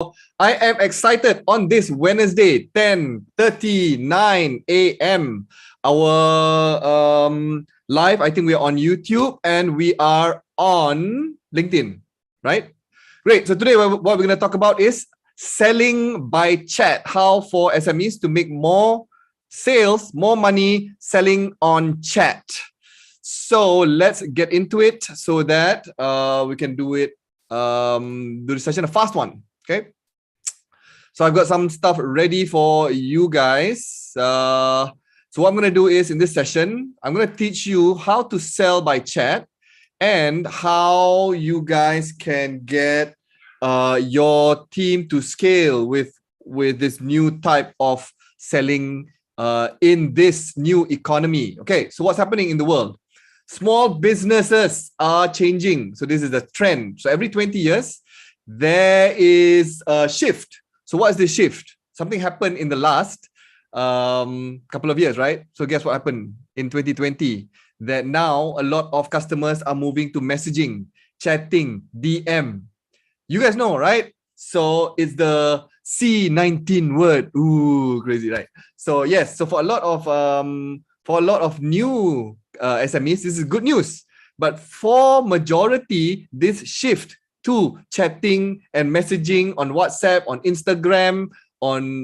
I am excited on this Wednesday, 10:39 a.m. Our live, I think we're on YouTube and we are on LinkedIn, right? Great. So today what we're going to talk about is selling by chat. How for SMEs to make more sales, more money selling on chat. So let's get into it so that we can do the session, a fast one. Okay. So I've got some stuff ready for you guys. So what I'm going to do is in this session, I'm going to teach you how to sell by chat and how you guys can get your team to scale with this new type of selling in this new economy. Okay, so what's happening in the world? Small businesses are changing. So this is a trend. So every 20 years, there is a shift. So what is this shift? Something happened in the last couple of years, right? So guess what happened in 2020? That now a lot of customers are moving to messaging, chatting, DM. You guys know, right? So it's the C19 word. Ooh, crazy, right? So yes, so for a lot of new SMEs, this is good news. But for majority, this shift to chatting and messaging on WhatsApp, on Instagram, on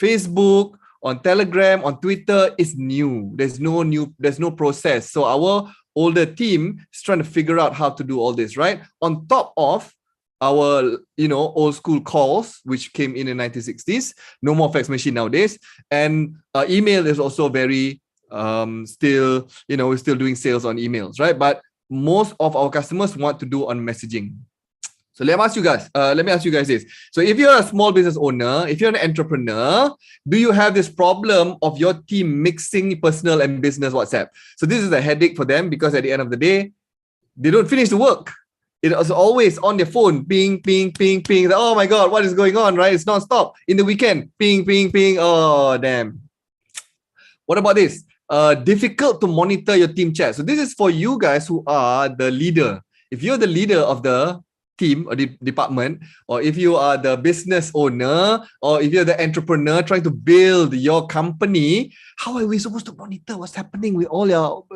Facebook, on Telegram, on Twitter is new. There's no process. So our older team is trying to figure out how to do all this, right? On top of our old school calls, which came in the 1960s, no more fax machine nowadays, and email is also very we're still doing sales on emails, right? But most of our customers want to do on messaging. So let me ask you guys this. So if you're a small business owner, if you're an entrepreneur, do you have this problem of your team mixing personal and business WhatsApp? So this is a headache for them because at the end of the day, they don't finish the work. It is always on their phone, ping, ping, ping, ping. Oh my God, what is going on, right? It's non-stop. In the weekend, ping, ping, ping. Oh, damn. What about this? Difficult to monitor your team chat. So this is for you guys who are the leader. If you're the leader of the team or the department, or if you are the business owner, or if you're the entrepreneur trying to build your company, how are we supposed to monitor what's happening with all your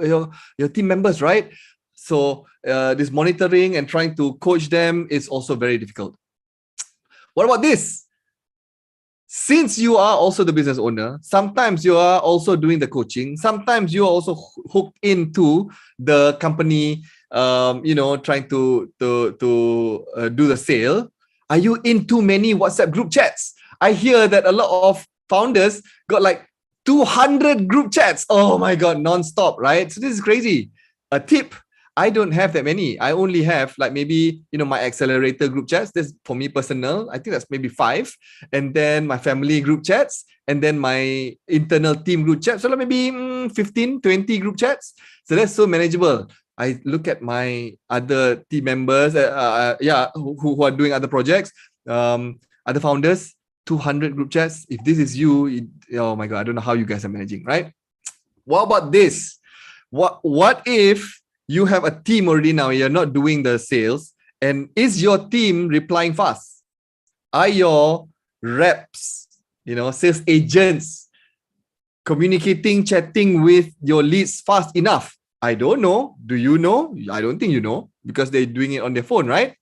team members, right? So this monitoring and trying to coach them is also very difficult. What about this? Since you are also the business owner, sometimes you are also doing the coaching. Sometimes you are also hooked into the company, trying to do the sale. Are you in too many WhatsApp group chats? I hear that a lot of founders got like 200 group chats. Oh my God, non-stop, right? So this is crazy. A tip. I don't have that many. I only have like maybe, my accelerator group chats. That's for me personal. I think that's maybe 5. And then my family group chats. And then my internal team group chats. So like maybe 15, 20 group chats. So that's so manageable. I look at my other team members, who are doing other projects, other founders, 200 group chats. If this is you, oh my God, I don't know how you guys are managing, right? What about this? What if you have a team already now, you're not doing the sales, and is your team replying fast? Are your reps, sales agents communicating, chatting with your leads fast enough? I don't know. Do you know? I don't think you know because they're doing it on their phone, right?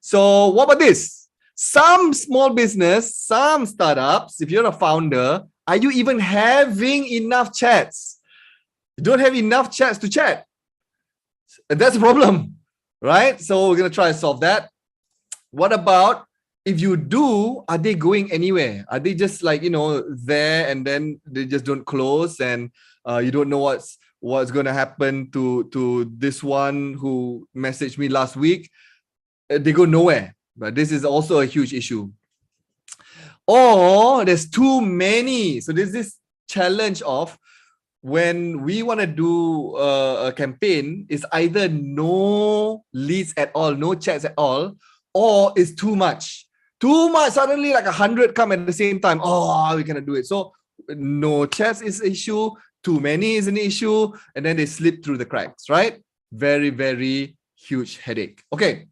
So what about this? Some small business, some startups, if you're a founder, are you even having enough chats? You don't have enough chats to chat. That's a problem, right? So we're going to try to solve that. What about if you do, are they going anywhere? Are they just like, there and then they just don't close and you don't know what's going to happen to this one who messaged me last week? They go nowhere. But this is also a huge issue. Or there's too many. So there's this challenge of when we want to do a campaign, it's either no leads at all, no chats at all, or it's too much. Too much, suddenly like 100 come at the same time. Oh, we cannot do it. So no chats is an issue, too many is an issue, and then they slip through the cracks, right? Very, very huge headache. Okay.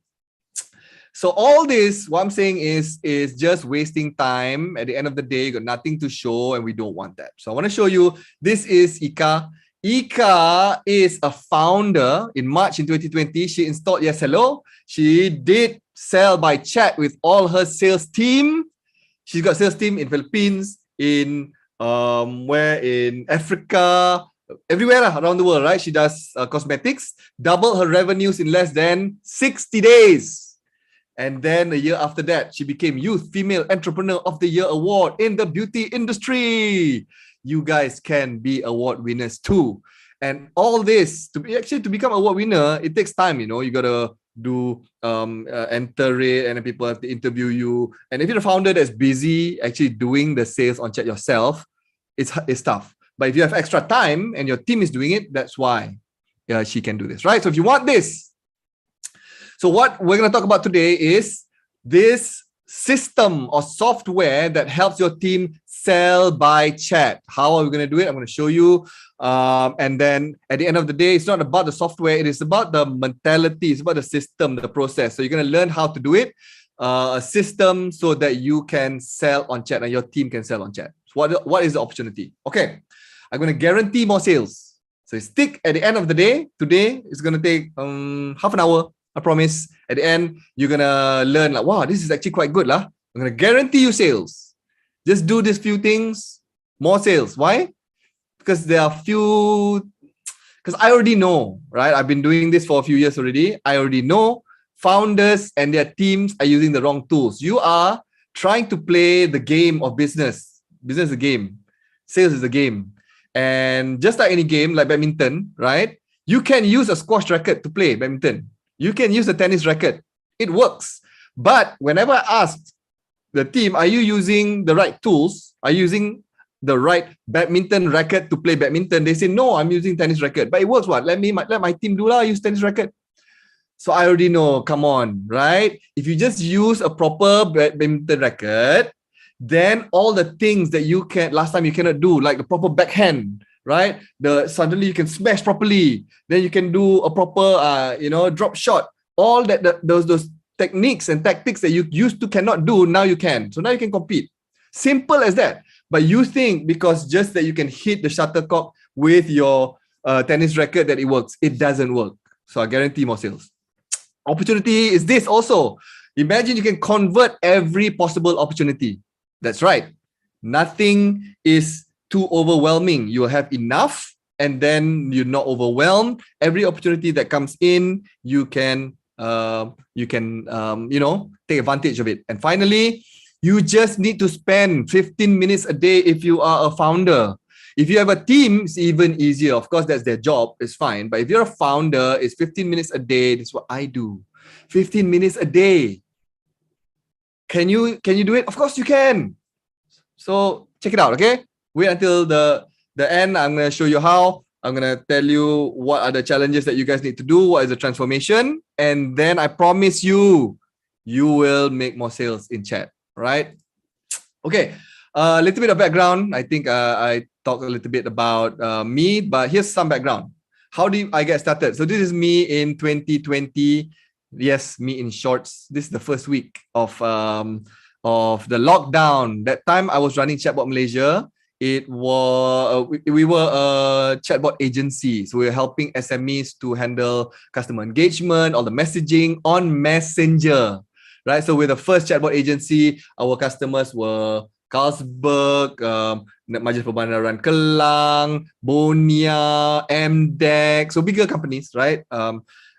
So all this, what I'm saying is just wasting time. At the end of the day, you got nothing to show, and we don't want that. So I want to show you, this is Ika. Ika is a founder. In March in 2020, she installed YesHello. She did sell by chat with all her sales team. She's got sales team in Philippines, in in Africa, everywhere around the world, right? She does cosmetics, doubled her revenues in less than 60 days. And then a year after that, she became Youth Female Entrepreneur of the Year award in the beauty industry. You guys can be award winners too. And all this, to become award winner, it takes time, you know. You gotta do enter it, and then people have to interview you. And if you're a founder that's busy actually doing the sales on chat yourself, it's tough. But if you have extra time and your team is doing it, that's why she can do this, right? So if you want this, so what we're going to talk about today is this system or software that helps your team sell by chat. How are we going to do it? I'm going to show you. And then at the end of the day, it's not about the software. It is about the mentality. It's about the system, the process. So you're going to learn how to do it. A system so that you can sell on chat and your team can sell on chat. So what is the opportunity? Okay, I'm going to guarantee more sales. So stick at the end of the day. Today it's going to take half an hour. I promise. At the end, you're going to learn like, wow, this is actually quite good. I'm going to guarantee you sales. Just do these few things, more sales. Why? Because there are because I already know, right? I've been doing this for a few years already. I already know founders and their teams are using the wrong tools. You are trying to play the game of business. Business is a game. Sales is a game. And just like any game, like badminton, right? You can use a squash racket to play badminton. You can use a tennis racket. It works. But whenever I ask the team, are you using the right tools? Are you using the right badminton racket to play badminton? They say, no, I'm using tennis racket. But it works what? Let my team do use tennis racket. So I already know, come on, right? If you just use a proper badminton racket, then all the things that last time you cannot do, like the proper backhand, right? Suddenly you can smash properly. Then you can do a proper, drop shot. All those techniques and tactics that you used to cannot do, now you can. So now you can compete. Simple as that. But you think because just that you can hit the shuttlecock with your tennis racket that it works. It doesn't work. So I guarantee more sales. Opportunity is this also. Imagine you can convert every possible opportunity. That's right. Nothing is too overwhelming. You will have enough, and then you're not overwhelmed. Every opportunity that comes in, you can take advantage of it. And finally, you just need to spend 15 minutes a day if you are a founder. If you have a team, it's even easier. Of course, that's their job. It's fine. But if you're a founder, it's 15 minutes a day. That's what I do. 15 minutes a day. Can you do it? Of course you can. So check it out, okay? Wait until the end. I'm going to show you how. I'm going to tell you what are the challenges that you guys need to do. What is the transformation? And then I promise you will make more sales in chat, right? Okay. A little bit of background. I think I talked a little bit about me, but here's some background. How do I get started? So this is me in 2020. Yes, me in shorts. This is the first week of the lockdown. That time I was running Chatbot Malaysia. It was we were a chatbot agency, so we were helping SMEs to handle customer engagement, all the messaging on Messenger, right? So we're the first chatbot agency. Our customers were Carlsberg, Majlis Perbandaran Kelang, Bonia, MDEC, so bigger companies, right?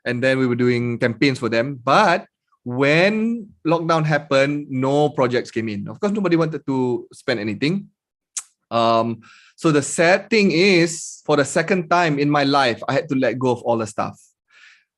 And then we were doing campaigns for them. But when lockdown happened, no projects came in. Of course, nobody wanted to spend anything. So the sad thing is, for the second time in my life, I had to let go of all the stuff.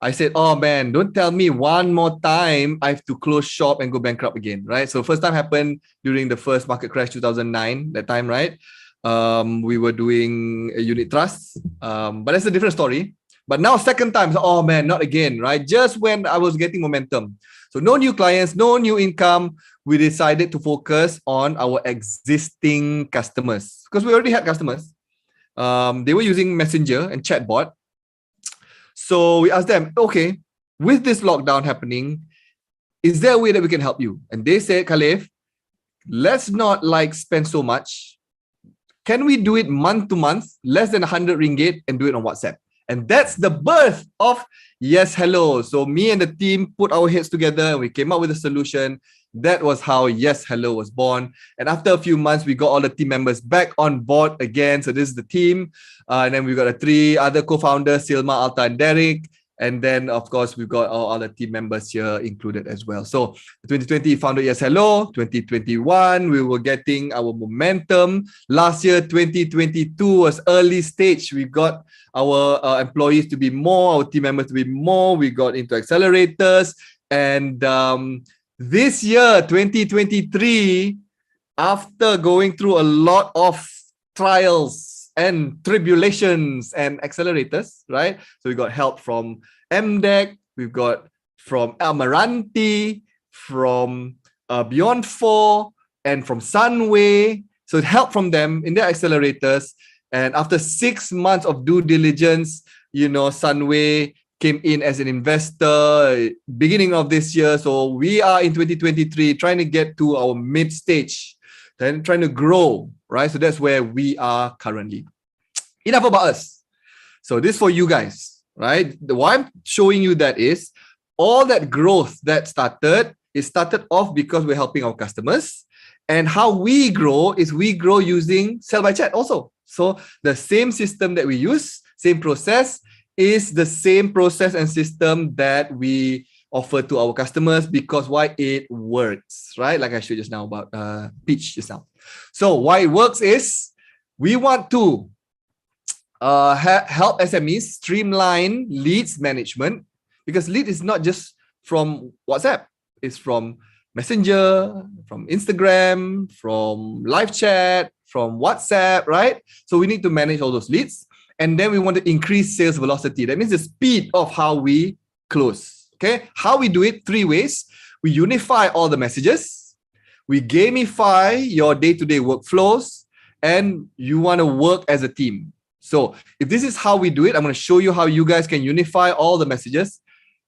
I said, oh man, don't tell me one more time I have to close shop and go bankrupt again, right? So first time happened during the first market crash 2009, that time, right? We were doing a unit trust, but that's a different story. But now second time, so, oh man, not again, right? Just when I was getting momentum. So no new clients, no new income. We decided to focus on our existing customers because we already had customers. They were using Messenger and chatbot. So we asked them, okay, with this lockdown happening, is there a way that we can help you? And they said, Khalif, let's not spend so much. Can we do it month to month, less than 100 ringgit, and do it on WhatsApp? And that's the birth of YesHello. So me and the team put our heads together and we came up with a solution. That was how YesHello was born. And after a few months, we got all the team members back on board again. So this is the team. And then we got the 3 other co-founders, Silma, Alta, and Derek. And then, of course, we've got all other team members here included as well. So 2020 founded YesHello. 2021, we were getting our momentum. Last year, 2022 was early stage. We got our employees to be more, our team members to be more. We got into accelerators. And this year, 2023, after going through a lot of trials and tribulations and accelerators, right? So we got help from MDEC, we've got from Amaranti, from Beyond 4, and from Sunway. So help from them in their accelerators. And after 6 months of due diligence, Sunway came in as an investor beginning of this year. So we are in 2023 trying to get to our mid stage, then trying to grow, right? So that's where we are currently. Enough about us. So this for you guys, right? Why I'm showing you that is all that growth that started off because we're helping our customers. And how we grow is we grow using sell by chat also. So the same system that we use, same process, is the same process and system that we offer to our customers because why it works, right? Like I showed just now about pitch just now. So why it works is we want to help SMEs streamline leads management because lead is not just from WhatsApp. It's from Messenger, from Instagram, from live chat, from WhatsApp, right? So we need to manage all those leads. And then we want to increase sales velocity. That means the speed of how we close. Okay, how we do it, 3 ways. We unify all the messages. We gamify your day-to-day workflows. And you want to work as a team. So if this is how we do it, I'm going to show you how you guys can unify all the messages,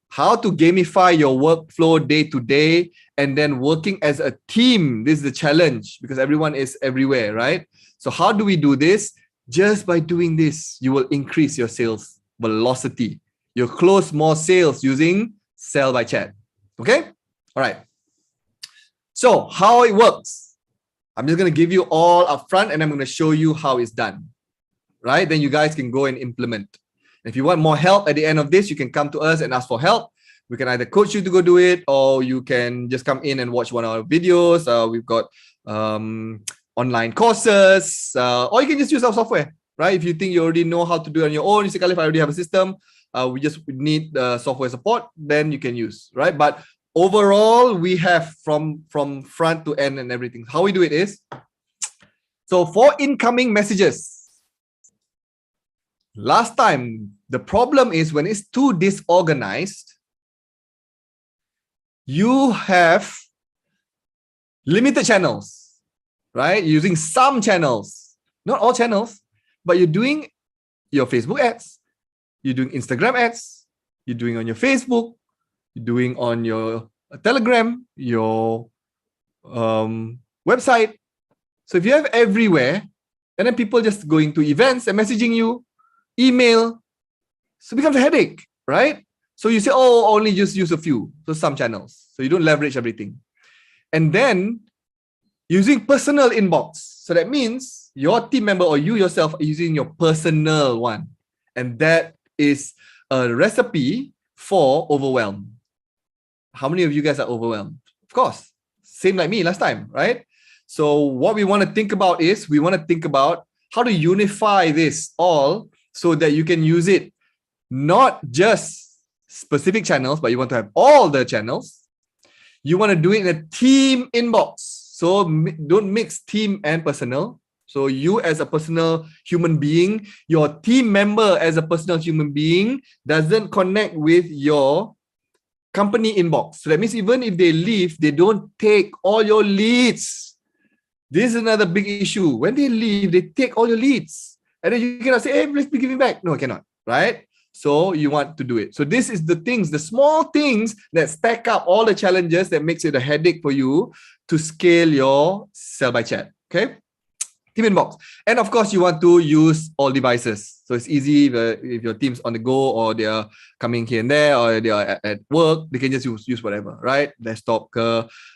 how to gamify your workflow day-to-day, and then working as a team. This is the challenge because everyone is everywhere, right? So how do we do this? Just by doing this, you will increase your sales velocity. You'll close more sales using sell by chat. Okay? All right. So how it works. I'm just going to give you all up front and I'm going to show you how it's done. Right? Then you guys can go and implement. If you want more help at the end of this, you can come to us and ask for help. We can either coach you to go do it or you can just come in and watch one of our videos. We've got online courses, or you can just use our software, right? If you think you already know how to do it on your own, you say, Khalif, I already have a system. We just need software support, then you can use, right? But overall, we have from front to end and everything. How we do it is, so for incoming messages, last time, the problem is when it's too disorganized, you have limited channels. Right? Using some channels, not all channels, but you're doing your Facebook ads, you're doing Instagram ads, you're doing on your Facebook, you're doing on your Telegram, your website. So if you have everywhere, and then people just going to events and messaging you, email, so it becomes a headache, right? So you say, oh, only just use a few, so some channels. So you don't leverage everything. And then using personal inbox. So that means your team member or you yourself are using your personal one. And that is a recipe for overwhelm. How many of you guys are overwhelmed? Of course, same like me last time, right? So what we want to think about is we want to think about how to unify this all so that you can use it not just specific channels, but you want to have all the channels. You want to do it in a team inbox. So don't mix team and personal. So you as a personal human being, your team member as a personal human being doesn't connect with your company inbox. So that means even if they leave, they don't take all your leads. This is another big issue. When they leave, they take all your leads. And then you cannot say, hey, let's be giving back. No, I cannot, right? So you want to do it. So this is the things, the small things that stack up all the challenges that makes it a headache for you to scale your sell by chat. Okay. Team inbox. And of course, you want to use all devices. So it's easy if your team's on the go or they are coming here and there or they are at work, they can just use whatever, right? Desktop,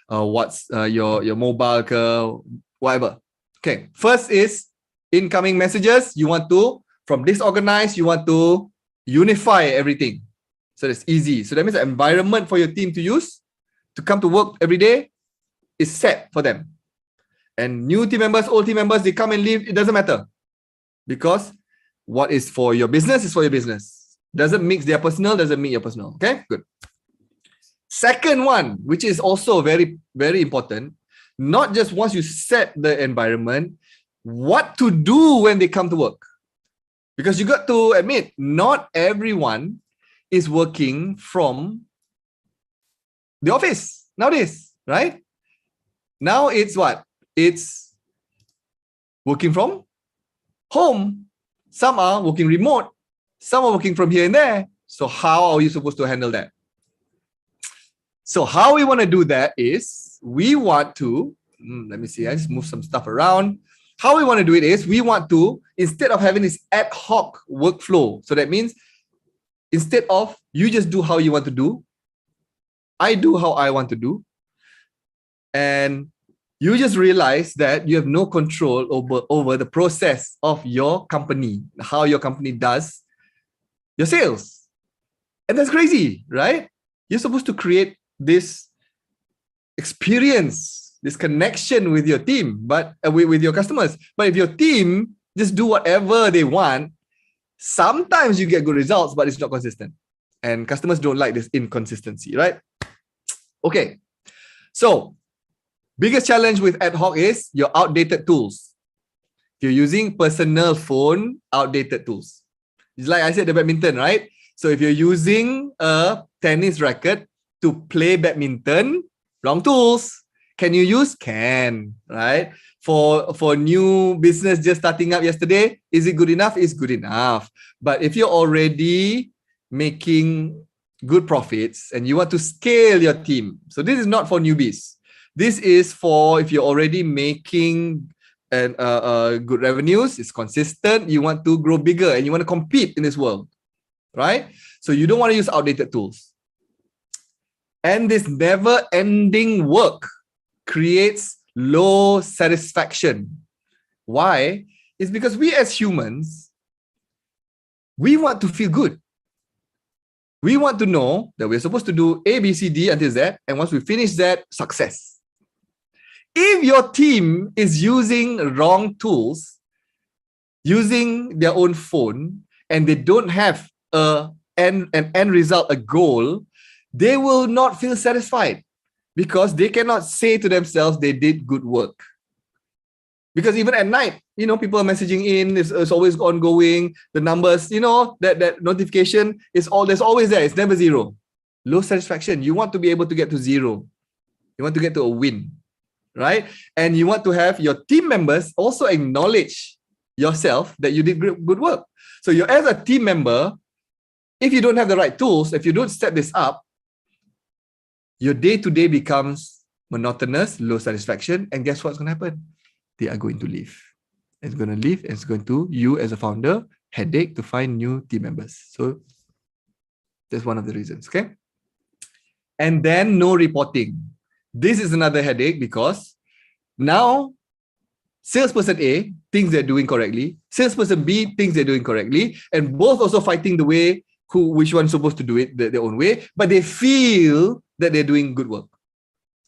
what's your mobile, whatever. Okay. First is incoming messages. You want to, from disorganized, you want to unify everything. So it's easy. So that means the environment for your team to use to come to work every day is set for them. And new team members, old team members, they come and leave, it doesn't matter. Because what is for your business is for your business. Doesn't mix their personal, doesn't meet your personal. Okay, good. Second one, which is also very, very important, not just once you set the environment, what to do when they come to work. Because you got to admit, not everyone is working from the office nowadays, right? Now it's what? It's working from home. Some are working remote. Some are working from here and there. So how are you supposed to handle that? So how we want to do that is we want to, let me see, I just move some stuff around. How we want to do it is we want to, instead of having this ad hoc workflow, so that means instead of you just do how you want to do, I do how I want to do, and you just realize that you have no control over the process of your company, how your company does your sales. And that's crazy, right? You're supposed to create this experience, this connection with your team, but with your customers. But if your team just do whatever they want, sometimes you get good results, but it's not consistent. And customers don't like this inconsistency, right? Okay. So, biggest challenge with ad hoc is your outdated tools. If you're using personal phone, outdated tools. It's like I said, the badminton, right? So if you're using a tennis racket to play badminton, wrong tools. Can you use? Can, right? For new business just starting up yesterday, is it good enough? It's good enough. But if you're already making good profits and you want to scale your team, so this is not for newbies. This is for if you're already making good revenues, it's consistent, you want to grow bigger and you want to compete in this world, right? So you don't want to use outdated tools. And this never-ending work creates low satisfaction. Why? It's because we as humans, we want to feel good. We want to know that we're supposed to do A, B, C, D until Z, and once we finish that, success. If your team is using wrong tools, using their own phone, and they don't have an end result, a goal, they will not feel satisfied because they cannot say to themselves they did good work. Because even at night, people are messaging in, it's always ongoing, the numbers, that notification is there's always there, it's never zero. Low satisfaction. You want to be able to get to zero. You want to get to a win, right? And you want to have your team members also acknowledge yourself that you did good work. So you, as a team member, if you don't have the right tools, if you don't set this up, your day-to-day becomes monotonous, low satisfaction, and guess what's going to happen? They are going to leave. It's going to leave, and it's going to, you as a founder, headache to find new team members. So that's one of the reasons, okay? And then no reporting. This is another headache because now salesperson A thinks they're doing correctly, salesperson B thinks they're doing correctly, and both also fighting the way which one's supposed to do it their own way, but they feel that they're doing good work.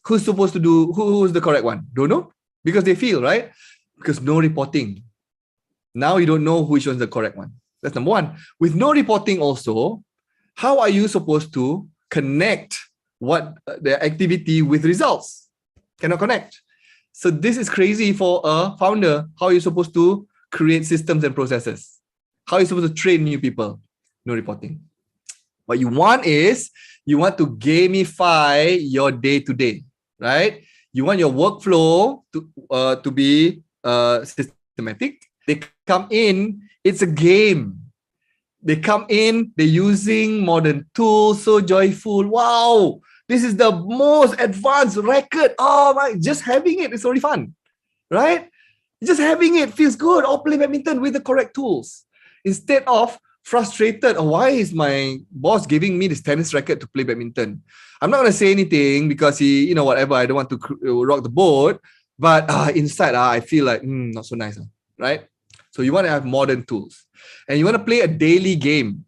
Who's supposed to do, who's the correct one? Don't know. Because they feel, right? Because no reporting. Now you don't know which one's the correct one. That's number one. With no reporting also, how are you supposed to connect what the activity with results? Cannot connect. So this is crazy for a founder. How are you supposed to create systems and processes? How are you supposed to train new people? No reporting. What you want is, you want to gamify your day-to-day, right? You want your workflow to be systematic. They come in, it's a game. They come in, they're using modern tools, so joyful. Wow, this is the most advanced record. Oh my, just having it is already fun, right? Just having it feels good. Or play badminton with the correct tools. Instead of frustrated, oh, why is my boss giving me this tennis racket to play badminton? I'm not going to say anything because whatever, I don't want to rock the boat. But inside, I feel like, not so nice, right? So you want to have modern tools. And you want to play a daily game.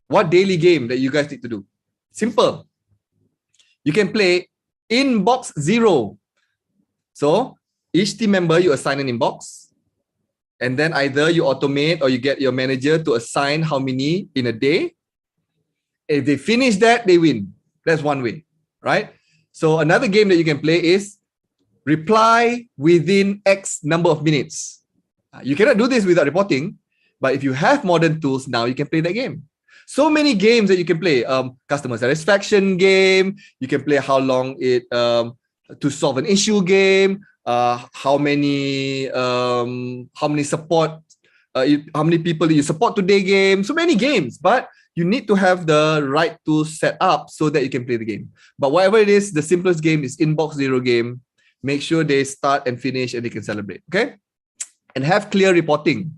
What daily game that you guys need to do? Simple. You can play inbox 0. So each team member, you assign an inbox. And then either you automate or you get your manager to assign how many in a day. If they finish that, they win. That's one way, right? So another game that you can play is reply within X number of minutes. You cannot do this without reporting, but if you have modern tools now, you can play that game. So many games that you can play. Customer satisfaction game. You can play how long it to solve an issue game. How many support? How many people you support today? Game. So many games, but you need to have the right tools set up so that you can play the game. But whatever it is, the simplest game is inbox 0 game. Make sure they start and finish and they can celebrate. Okay, and have clear reporting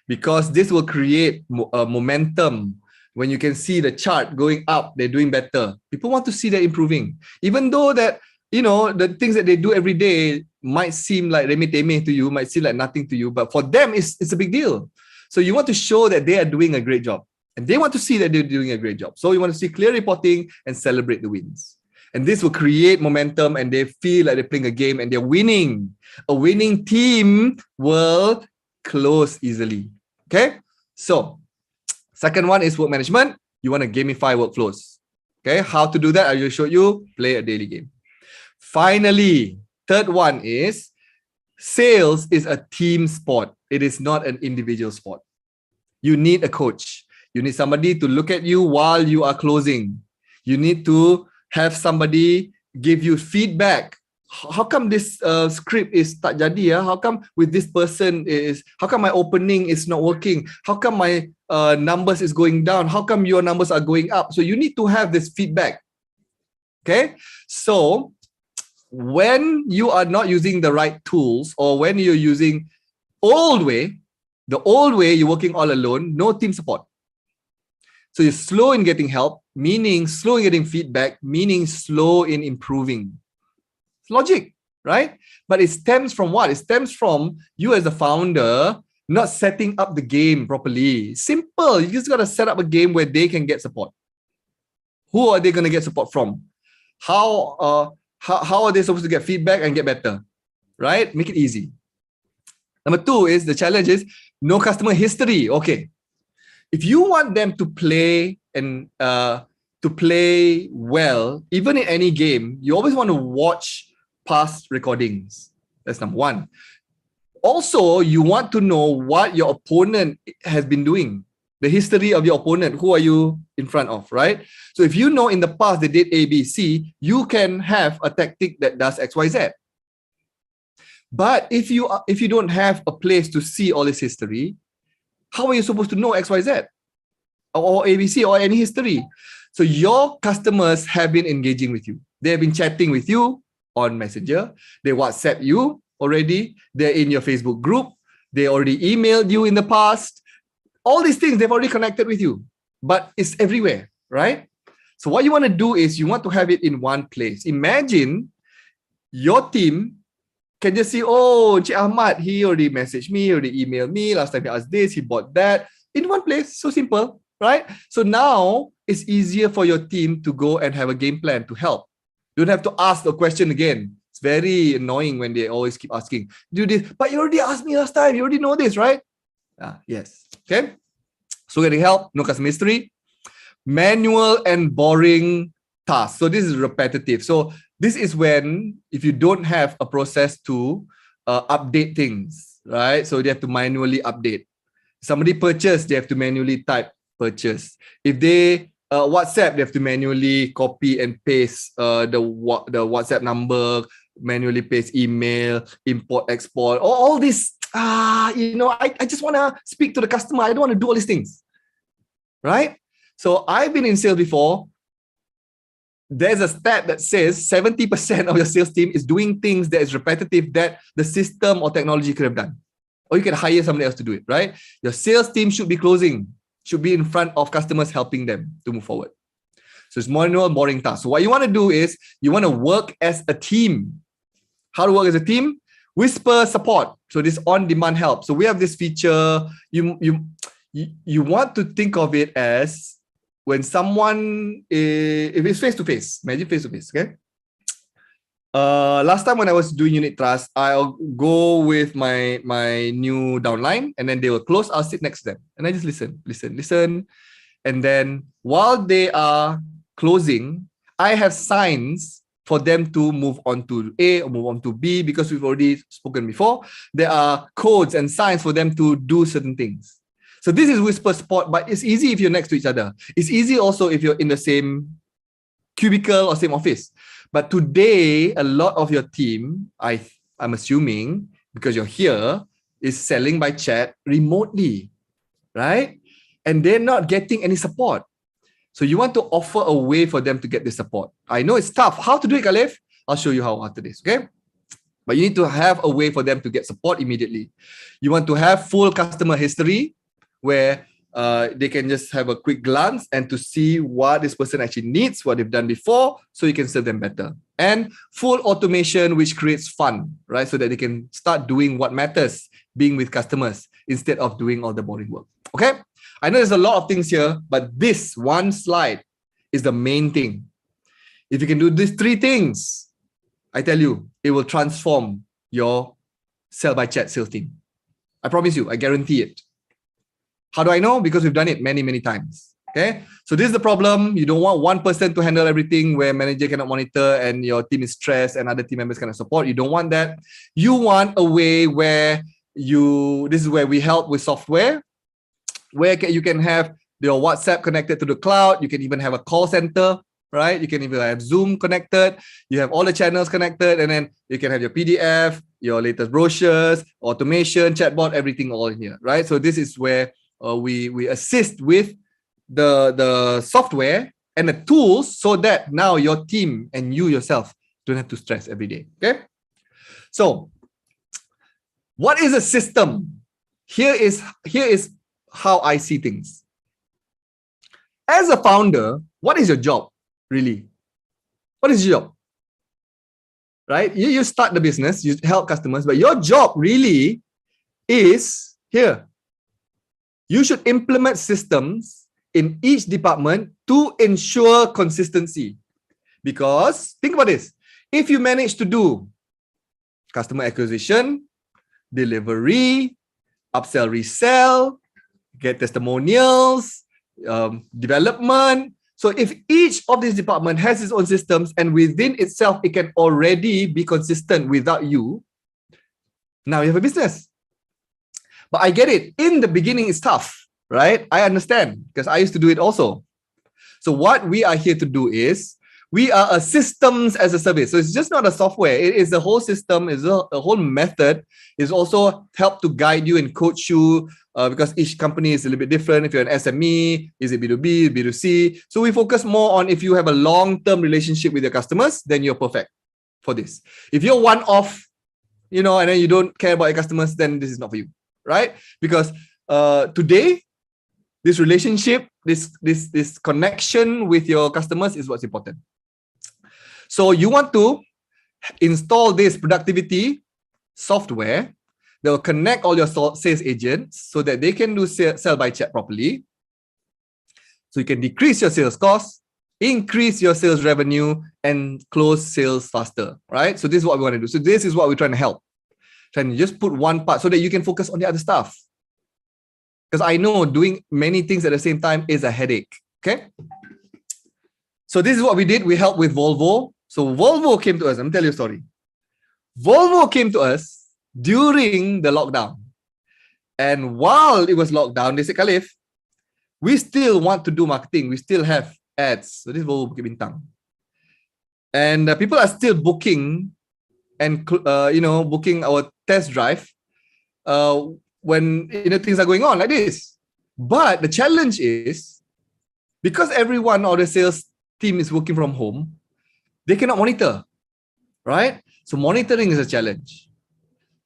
because this will create momentum. When you can see the chart going up, they're doing better. People want to see that improving, even though that the things that they do every day might seem like remeh-temeh to you, might seem like nothing to you, but for them, it's a big deal. So you want to show that they are doing a great job, and they want to see that they're doing a great job. So you want to see clear reporting and celebrate the wins. And this will create momentum, and they feel like they're playing a game and they're winning. A winning team will close easily. Okay, so second one is work management. You want to gamify workflows. Okay, how to do that? I will show you. Play a daily game. Finally, third one is sales is a team sport. It is not an individual sport. You need a coach. You need somebody to look at you while you are closing. You need to have somebody give you feedback. How come this script is tak jadi? How come with this person how come my opening is not working? How come my numbers is going down? How come your numbers are going up? So you need to have this feedback. Okay, so when you are not using the right tools, or when you're using the old way, you're working all alone, no team support. So you're slow in getting help, meaning slow in getting feedback, meaning slow in improving. It's logic, right? But it stems from what? It stems from you as a founder not setting up the game properly. Simple. You just got to set up a game where they can get support. Who are they going to get support from? How are they supposed to get feedback and get better? Right? Make it easy. Number 2 is the challenge is no customer history. Okay. If you want them to play and to play well, even in any game, you always want to watch past recordings. That's number 1. Also, you want to know what your opponent has been doing, the history of your opponent. Who are you in front of, right? So if you know in the past they did A, B, C, you can have a tactic that does X, Y, Z. But if you don't have a place to see all this history, how are you supposed to know X, Y, Z? Or ABC or any history? So your customers have been engaging with you. They have been chatting with you on Messenger. They WhatsApp you already. They're in your Facebook group. They already emailed you in the past. All these things, they've already connected with you. But it's everywhere, right? So what you want to do is you want to have it in one place. Imagine your team can just see, oh, Encik Ahmad, he already messaged me, already emailed me. Last time he asked this, he bought that. In one place, so simple, right? So now it's easier for your team to go and have a game plan to help. You don't have to ask the question again. It's very annoying when they always keep asking, do this, but you already asked me last time. You already know this, right? Yes. Okay. So getting help, no customer history, manual and boring tasks. So this is repetitive. So this is when, if you don't have a process to update things, right? So they have to manually update. Somebody purchased, they have to manually type purchase. If they WhatsApp, they have to manually copy and paste the WhatsApp number, manually paste email, import, export, all this. I just want to speak to the customer. I don't want to do all these things. right? So I've been in sales before. There's a stat that says 70% of your sales team is doing things that is repetitive that the system or technology could have done. Or you can hire somebody else to do it, right? Your sales team should be closing, should be in front of customers, helping them to move forward. So it's manual, boring tasks. So what you want to do is you want to work as a team. How to work as a team? Whisper support. So this on-demand help. So we have this feature. You want to think of it as when someone, if it's face-to-face, imagine face-to-face, okay? Last time when I was doing unit trust, I'll go with my new downline and then they will close, I'll sit next to them and I just listen. And then while they are closing, I have signs for them to move on to A or move on to B because we've already spoken before. There are codes and signs for them to do certain things. So this is whisper support, but it's easy if you're next to each other. It's easy also if you're in the same cubicle or same office. But today, a lot of your team, I'm assuming, because you're here, is selling by chat remotely, right? And they're not getting any support. So you want to offer a way for them to get the support. I know it's tough. How to do it, Khalif? I'll show you how after this, okay? But you need to have a way for them to get support immediately. You want to have full customer history where they can just have a quick glance and to see what this person actually needs, what they've done before, so you can serve them better. And full automation, which creates fun, right? So that they can start doing what matters, being with customers, instead of doing all the boring work. Okay? I know there's a lot of things here, but this one slide is the main thing. If you can do these three things, I tell you, it will transform your sell by chat sales team. I promise you, I guarantee it. How do I know? Because we've done it many, many times. Okay. So this is the problem. You don't want one person to handle everything where manager cannot monitor and your team is stressed and other team members cannot support. You don't want that. You want a way where this is where we help with software, where you can have your WhatsApp connected to the cloud. You can even have a call center, right? You can even have Zoom connected. You have all the channels connected, and then you can have your PDF, your latest brochures, automation, chatbot, everything all in here, right? So this is where we assist with the software and the tools so that now your team and you yourself don't have to stress every day. Okay. So what is a system? Here is how I see things. As a founder, what is your job really? What is your job? Right? You start the business, you help customers, but your job really is here. You should implement systems in each department to ensure consistency. Because think about this. If you manage to do customer acquisition, delivery, upsell, resell, get testimonials, development. So if each of these departments has its own systems and within itself, it can already be consistent without you, now you have a business. But I get it. In the beginning, it's tough, right? I understand because I used to do it also. So what we are here to do is we are a systems as a service. So it's just not a software. It is a whole system. It's a whole method. It's also help to guide you and coach you because each company is a little bit different. If you're an SME, is it B2B, B2C? So we focus more on if you have a long-term relationship with your customers, then you're perfect for this. If you're one-off, and then you don't care about your customers, then this is not for you. Right? Because today, this relationship, this connection with your customers is what's important. So you want to install this productivity software that will connect all your sales agents so that they can do sell by chat properly. So you can decrease your sales costs, increase your sales revenue, and close sales faster. Right? So this is what we want to do. So this is what we're trying to help. Trying to just put one part so that you can focus on the other stuff. Because I know doing many things at the same time is a headache. Okay. So this is what we did. We helped with Volvo. So Volvo came to us. I'm telling you a story. Volvo came to us during the lockdown. And while it was locked down, they said, Khalif, we still want to do marketing. We still have ads. So this is Volvo Bukit Bintang. And people are still booking and booking our test drive when things are going on like this. But the challenge is because everyone or the sales team is working from home, they cannot monitor, right? So monitoring is a challenge.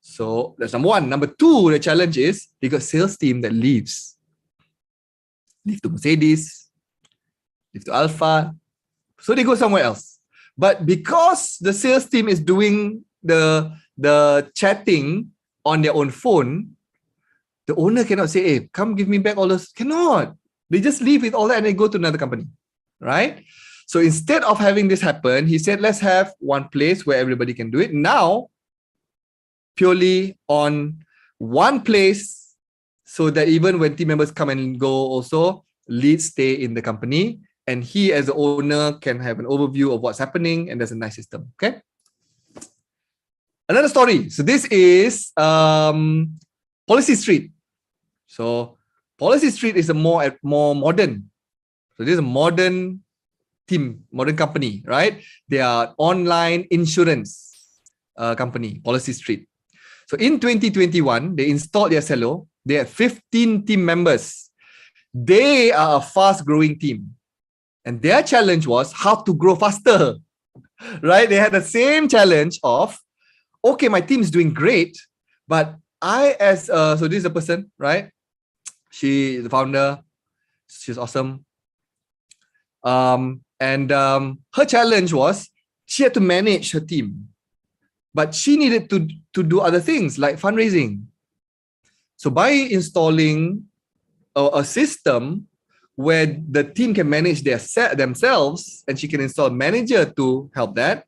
So that's number one. Number two, the challenge is you got sales team that leave to Mercedes, leave to Alpha, so they go somewhere else. But because the sales team is doing the chatting on their own phone, the owner cannot say, hey, come give me back all those. Cannot. They just leave with all that and they go to another company, right? So instead of having this happen, he said, let's have one place where everybody can do it. Now, purely on one place, so that even when team members come and go also, leads stay in the company. And he as the owner can have an overview of what's happening, and there's a nice system, okay? Another story. So this is Policy Street. So Policy Street is a more modern. So this is a modern team, modern company, right? They are online insurance company, Policy Street. So in 2021, they installed YesHello. They had 15 team members. They are a fast-growing team. And their challenge was how to grow faster, right? They had the same challenge of, okay, my team is doing great, but I so this is a person, right? She is the founder. She's awesome. Her challenge was she had to manage her team, but she needed to do other things like fundraising. So by installing a system where the team can manage themselves, and she can install a manager to help that,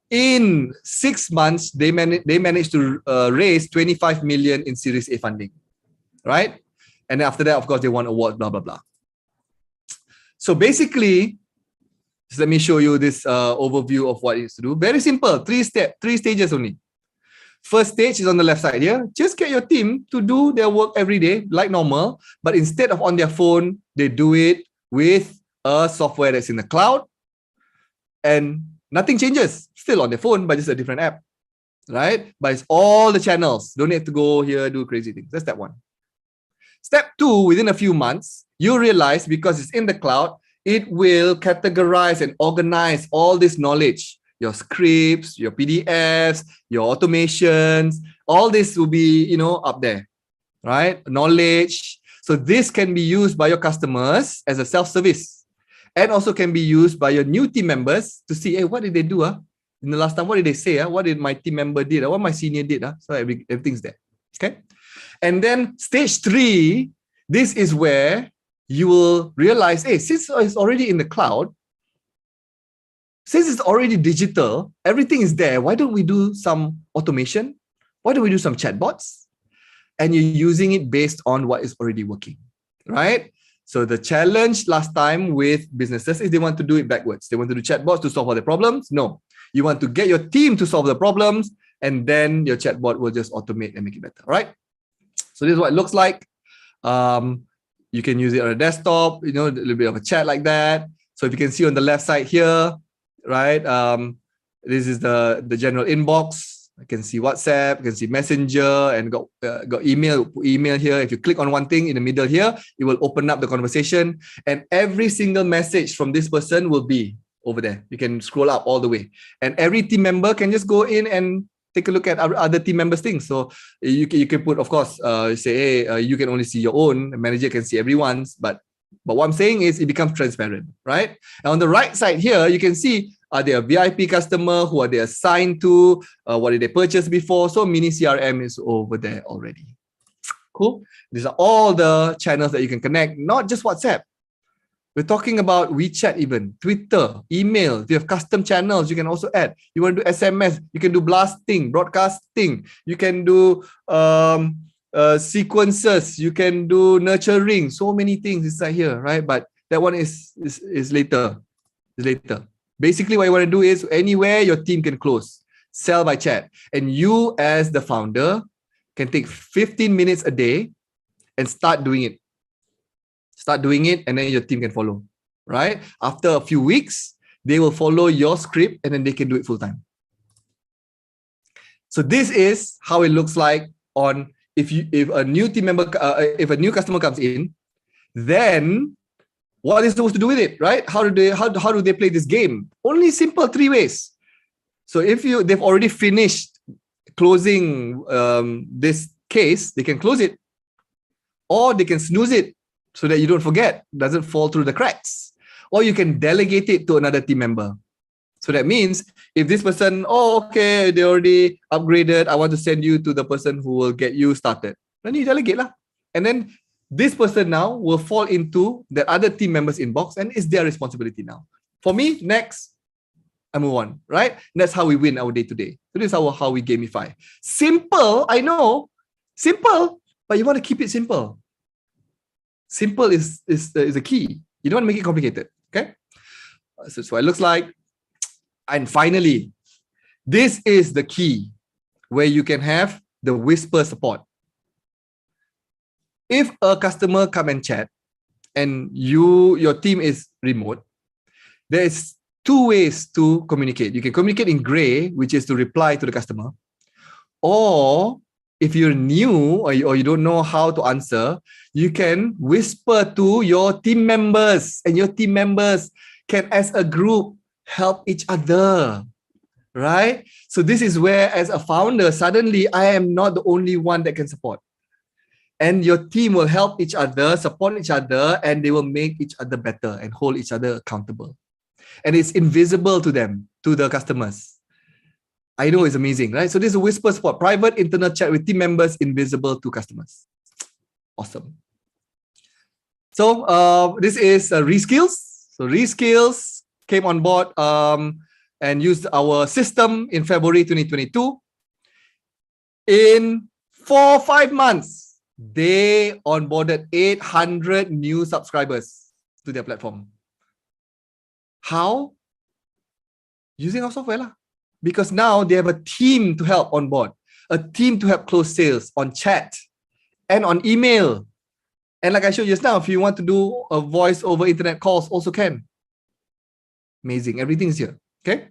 in 6 months, they managed to raise 25 million in Series A funding, right? And then after that, of course, they won awards, blah, blah, blah. So basically, just let me show you this overview of what it is to do. Very simple, three stages only. First stage is on the left side here. Just get your team to do their work every day like normal, but instead of on their phone, they do it with a software that's in the cloud, and nothing changes. Still on their phone, but just a different app, right? But it's all the channels. Don't have to go here, do crazy things. That's step one. Step two, within a few months, you realize because it's in the cloud, it will categorize and organize all this knowledge. Your scripts, your PDFs, your automations, all this will be, up there, right? Knowledge. So this can be used by your customers as a self-service, and also can be used by your new team members to see, hey, what did they do? In the last time, what did they say? What did my team member did? What my senior did? So everything's there, okay? And then stage three, this is where you will realize, hey, since it's already in the cloud, since it's already digital, everything is there. Why don't we do some automation? Why don't we do some chatbots? And you're using it based on what is already working, right? So the challenge last time with businesses is they want to do it backwards. They want to do chatbots to solve all their problems. No, you want to get your team to solve the problems, and then your chatbot will just automate and make it better, right? So this is what it looks like. You can use it on a desktop, a little bit of a chat like that. So if you can see on the left side here, right? This is the general inbox. I can see WhatsApp, I can see Messenger, and got email here. If you click on one thing in the middle here, it will open up the conversation, and every single message from this person will be over there. You can scroll up all the way, and every team member can just go in and take a look at other team members' things. So you can put, of course, say, hey, you can only see your own. The manager can see everyone's, but what I'm saying is it becomes transparent, right? And on the right side here, you can see, are they a VIP customer? Who are they assigned to? What did they purchase before? So mini CRM is over there already. Cool. These are all the channels that you can connect, not just WhatsApp. We're talking about WeChat even, Twitter, email. If you have custom channels, you can also add. You want to do SMS, you can do blasting, broadcasting. You can do sequences. You can do nurturing. So many things inside here, right? But that one is later. It's later. Basically, what you want to do is anywhere your team can close, sell by chat. And you as the founder can take 15 minutes a day and start doing it. Start doing it, and then your team can follow, right? After a few weeks, they will follow your script, and then they can do it full time. So this is how it looks like on if a new team member, if a new customer comes in, then what is supposed to do with it, right? How do they play this game? Only simple 3 ways. So if they've already finished closing this case, they can close it, or they can snooze it so that you don't forget, doesn't fall through the cracks, or you can delegate it to another team member. So that means if this person, oh, okay, they already upgraded, I want to send you to the person who will get you started. Then you delegate lah. And then this person now will fall into the other team member's inbox and it's their responsibility now. For me, next, I move on, right? And that's how we win our day-to-day. So this is how we gamify. Simple, I know, simple, but you want to keep it simple. Simple is the key. You don't want to make it complicated, okay? So that's what it looks like. And finally, this is the key where you can have the whisper support. If a customer come and chat and your team is remote, there's 2 ways to communicate. You can communicate in gray, which is to reply to the customer. Or if you're new or you don't know how to answer, you can whisper to your team members, and your team members can, as a group, help each other, right? So this is where, as a founder, suddenly I am not the only one that can support. And your team will help each other, support each other, and they will make each other better and hold each other accountable. And it's invisible to them, to the customers. I know it's amazing, right? So this is a whisper support, private internal chat with team members, invisible to customers. Awesome. So this is Reskills. So Reskills came on board and used our system in February 2022. In 4 or 5 months, they onboarded 800 new subscribers to their platform. How? Using our software lah. Because now they have a team to help on board, a team to help close sales on chat and on email. And like I showed you just now, if you want to do a voice over internet calls, also can. Amazing. Everything's here. Okay.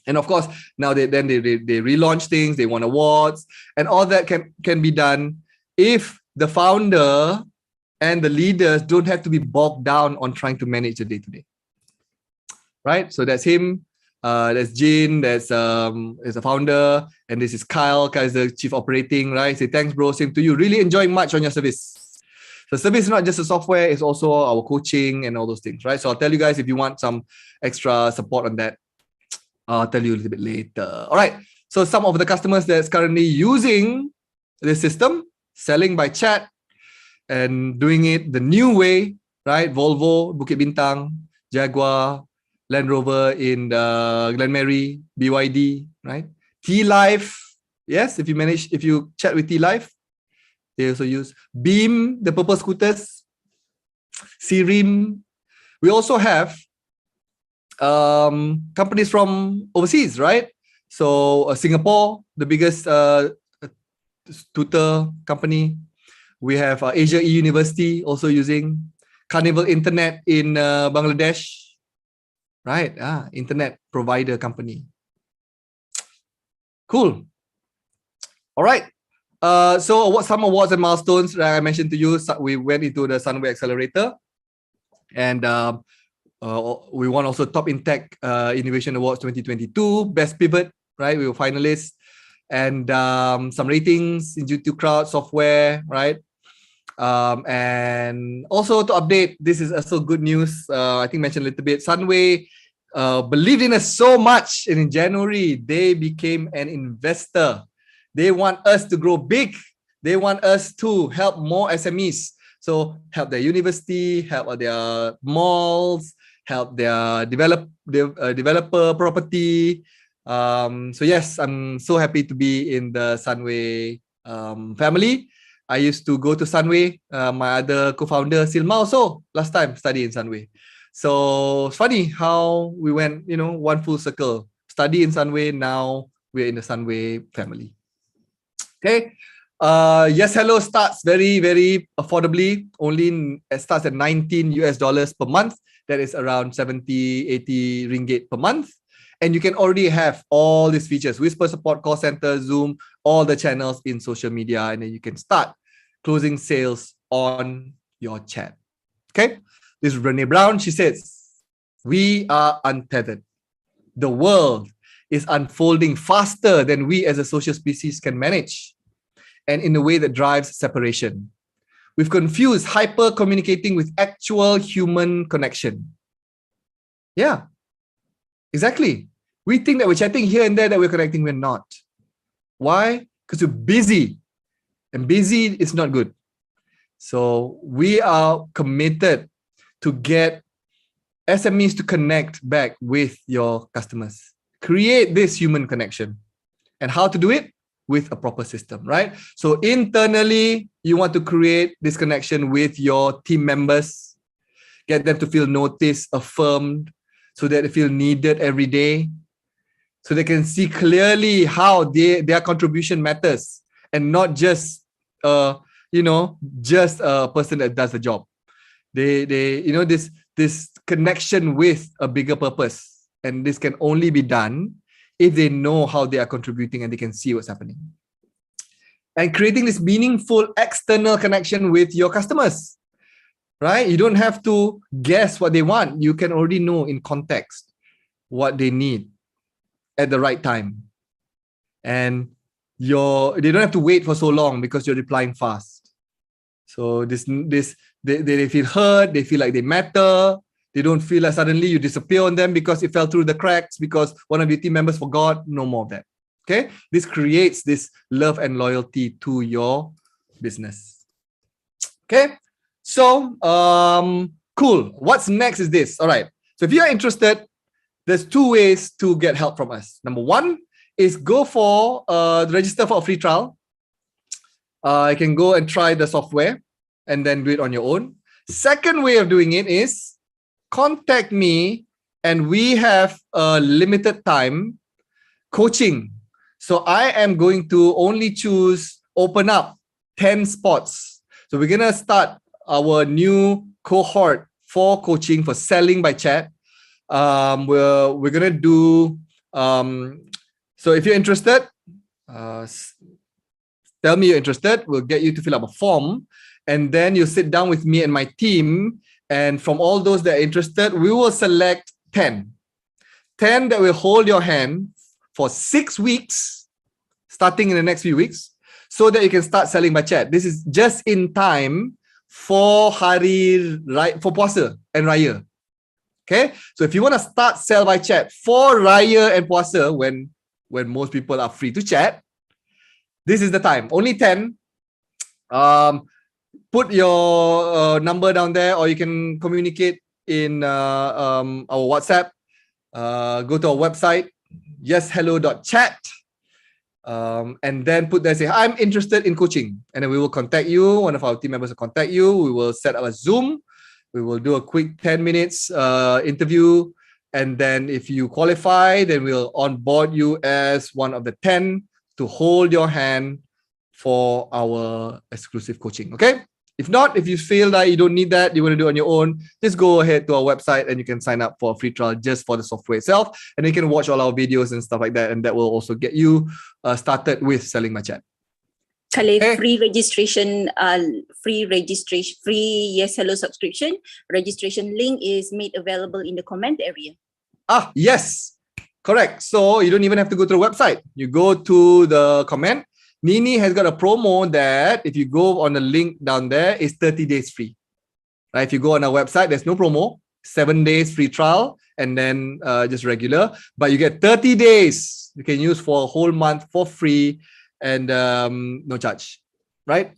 And of course, now they relaunch things, they won awards, and all that can be done if the founder and the leaders don't have to be bogged down on trying to manage the day-to-day. Right? So that's him. That's Jin. That's is a founder, and this is Kyle. Kyle is the chief operating. Right? Say thanks, bro. Same to you. Really enjoying much on your service. So service is not just the software; it's also our coaching and all those things. Right? So I'll tell you guys if you want some extra support on that. I'll tell you a little bit later. All right. So some of the customers that's currently using this system, selling by chat and doing it the new way, right? Volvo, Bukit Bintang, Jaguar, Land Rover in Glenmary, BYD, right? T-Life, yes, if you chat with T-Life, they also use Beam, the purple scooters, Sirim. We also have companies from overseas, right? So Singapore, the biggest tutor company. We have Asia E University also using Carnival Internet in Bangladesh, right? Internet provider company. Cool. All right. So what some awards and milestones that I mentioned to you? We went into the Sunway Accelerator, and we won also Top in Tech Innovation Awards 2022, Best Pivot, right? We were finalists, and some ratings in YouTube Crowd software, right? And also to update, this is also good news. I think mentioned a little bit. Sunway believed in us so much, and in January they became an investor. They want us to grow big. They want us to help more SMEs. So help their university, help their malls, help their developer property. So yes, I'm so happy to be in the Sunway family. I used to go to Sunway. My other co-founder Silma also last time studied in Sunway. So it's funny how we went, one full circle. Study in Sunway, now we're in the Sunway family. Okay. YesHello starts very, very affordably. It starts at $19 per month. That is around 70, 80 ringgit per month. And you can already have all these features: Whisper support, call center, Zoom, all the channels in social media. And then you can start closing sales on your chat. Okay. This is Brené Brown. She says, we are untethered. The world is unfolding faster than we as a social species can manage, and in a way that drives separation. We've confused hyper communicating with actual human connection. Yeah, exactly. We think that we're chatting here and there, that we're connecting. We're not. Why? Because we're busy, and busy is not good. So we are committed to get SMEs to connect back with your customers. Create this human connection. And how to do it? With a proper system, right? So internally, you want to create this connection with your team members, get them to feel noticed, affirmed, so that they feel needed every day, so they can see clearly how their contribution matters, and not just just a person that does the job. They this connection with a bigger purpose, and this can only be done if they know how they are contributing and they can see what's happening. And creating this meaningful external connection with your customers, right? You don't have to guess what they want. You can already know in context what they need at the right time. And they don't have to wait for so long because you're replying fast. So they feel heard, they feel like they matter. They don't feel like suddenly you disappear on them because it fell through the cracks because one of your team members forgot. No more of that. Okay? This creates this love and loyalty to your business. Okay? So, cool. What's next is this. All right. So if you're interested, there's two ways to get help from us. Number one is go for register for a free trial. You can go and try the software and then do it on your own. Second way of doing it is contact me, and we have a limited time coaching. So I am going to only open up 10 spots. So we're going to start our new cohort for coaching for selling by chat. We're going to do, so if you're interested, tell me you're interested. We'll get you to fill up a form, and then you sit down with me and my team. And from all those that are interested, we will select 10 that will hold your hand for 6 weeks, starting in the next few weeks, so that you can start selling by chat. This is just in time for Puasa and Raya. Okay, so if you want to start sell by chat for Raya and Puasa, when most people are free to chat, this is the time. Only 10. Put your number down there, or you can communicate in our WhatsApp. Go to our website, YesHello.chat, and then put there, say, I'm interested in coaching. And then we will contact you. One of our team members will contact you. We will set up a Zoom. We will do a quick 10 minutes interview. And then if you qualify, then we'll onboard you as one of the 10 to hold your hand for our exclusive coaching. Okay? If not, if you feel that you don't need that, you want to do it on your own, just go ahead to our website and you can sign up for a free trial just for the software itself. And you can watch all our videos and stuff like that. And that will also get you started with selling my chat. Okay. Free registration, free YesHello subscription. Registration link is made available in the comment area. Yes, correct. So you don't even have to go to the website. You go to the comment. Nini has got a promo that if you go on the link down there, it's 30 days free. Right? If you go on our website, there's no promo, 7 days free trial, and then just regular. But you get 30 days you can use for a whole month for free and no charge. Right?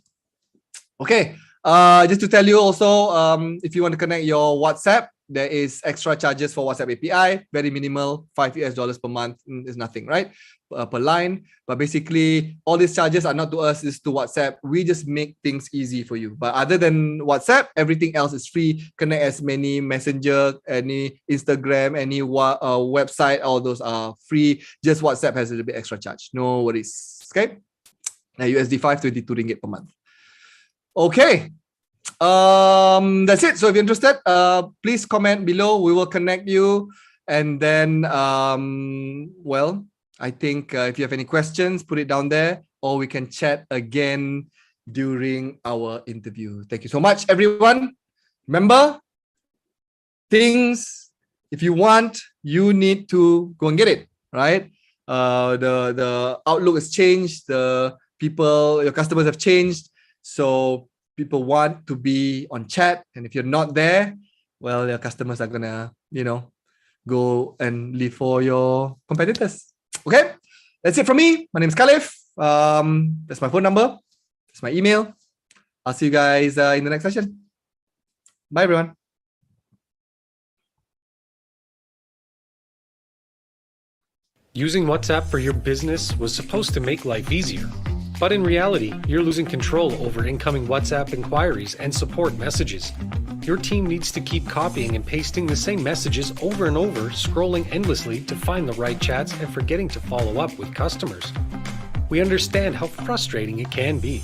Okay. Just to tell you also, if you want to connect your WhatsApp, there is extra charges for WhatsApp API, very minimal, $5 per month. Is nothing, right? Per line. But basically, all these charges are not to us, it's to WhatsApp. We just make things easy for you. But other than WhatsApp, everything else is free. Connect as many Messenger, any Instagram, any website, all those are free. Just WhatsApp has a little bit extra charge. No worries. Okay? Now USD 522 ringgit per month. Okay. That's it. So if you're interested, please comment below. We will connect you. And then, well, I think if you have any questions, put it down there, or we can chat again during our interview. Thank you so much, everyone. Remember, things, if you want, you need to go and get it, right? The outlook has changed. The people, your customers have changed. So people want to be on chat. And if you're not there, well, your customers are gonna, go and leave for your competitors. Okay, that's it from me. My name is Khalif. That's my phone number. That's my email. I'll see you guys in the next session. Bye, everyone. Using WhatsApp for your business was supposed to make life easier. But in reality, you're losing control over incoming WhatsApp inquiries and support messages. Your team needs to keep copying and pasting the same messages over and over, scrolling endlessly to find the right chats and forgetting to follow up with customers. We understand how frustrating it can be.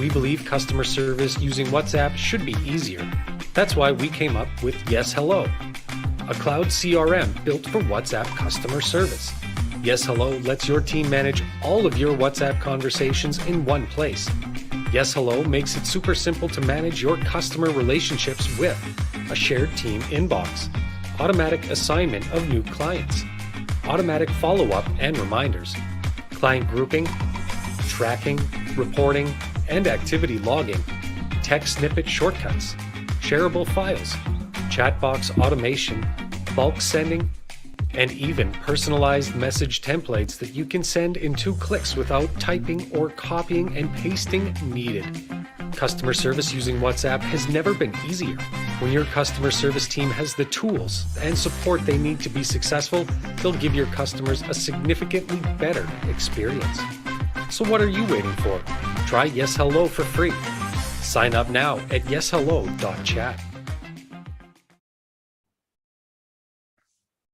We believe customer service using WhatsApp should be easier. That's why we came up with YesHello, a cloud CRM built for WhatsApp customer service. YesHello lets your team manage all of your WhatsApp conversations in one place. YesHello makes it super simple to manage your customer relationships with a shared team inbox, automatic assignment of new clients, automatic follow-up and reminders, client grouping, tracking, reporting, and activity logging, text snippet shortcuts, shareable files, chat box automation, bulk sending, and even personalized message templates that you can send in 2 clicks without typing or copying and pasting needed. Customer service using WhatsApp has never been easier. When your customer service team has the tools and support they need to be successful, they'll give your customers a significantly better experience. So what are you waiting for? Try YesHello for free. Sign up now at yeshello.chat.